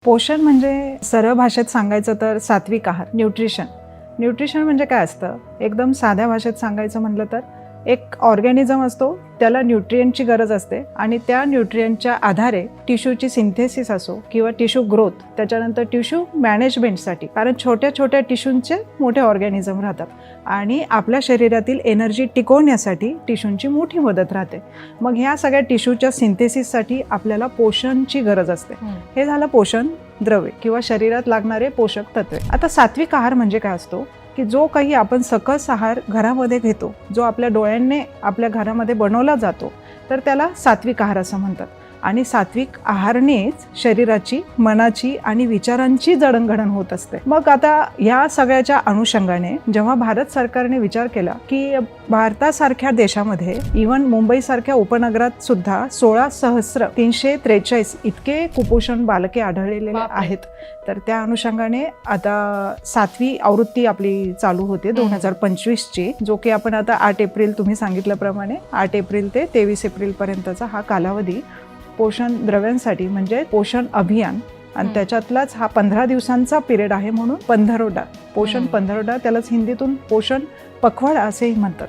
पोषण म्हणजे सरळ भाषेत सांगायचं तर सात्विक आहार, न्यूट्रिशन म्हणजे काय असतं, एकदम साध्या भाषेत सांगायचं म्हटलं तर एक ऑर्गॅनिझम असतो, त्याला न्यूट्रिएंटची गरज असते आणि त्या न्यूट्रिएंटच्या आधारे टिश्यूची सिंथेसिस असो किंवा टिश्यू ग्रोथ, त्याच्यानंतर टिश्यू मॅनेजमेंटसाठी, कारण छोट्या छोट्या टिश्यूंचे मोठे ऑर्गॅनिझम राहतात आणि आपल्या शरीरातील एनर्जी टिकवण्यासाठी टिश्यूंची मोठी मदत राहते. मग ह्या सगळ्या टिश्यूच्या सिंथेसिससाठी आपल्याला पोषणची गरज असते. हे झालं पोषण द्रव्य किंवा शरीरात लागणारे पोषक तत्वे. आता सात्विक आहार म्हणजे काय असतो की जो काही आपण सकस आहार घरामध्ये घेतो, जो आपल्या डोळ्यांनी आपल्या घरामध्ये बनवला जातो, तर त्याला सात्विक आहार असं म्हणतात. आणि सात्विक आहारानेच शरीराची, मनाची आणि विचारांची जडणघडण होत असते. मग आता या सगळ्याच्या अनुषंगाने जेव्हा भारत सरकारने विचार केला की भारतासारख्या देशामध्ये इव्हन मुंबईसारख्या उपनगरात सुद्धा 16,343 इतके कुपोषण बालके आढळलेले आहेत, तर त्या अनुषंगाने आता 7वी आवृत्ती आपली चालू होते 2025ची, जो की आपण आता 8 एप्रिल तुम्ही सांगितल्याप्रमाणे 8 एप्रिल ते 23 एप्रिल पर्यंतचा हा कालावधी पोषण द्रव्यांसाठी म्हणजे पोषण अभियान, आणि त्याच्यातलाच हा 15 दिवसांचा पिरियड आहे, म्हणून पंधरवडा, पोषण पंधरवडा, त्यालाच हिंदीतून पोषण पखवाडा असेही म्हणतात.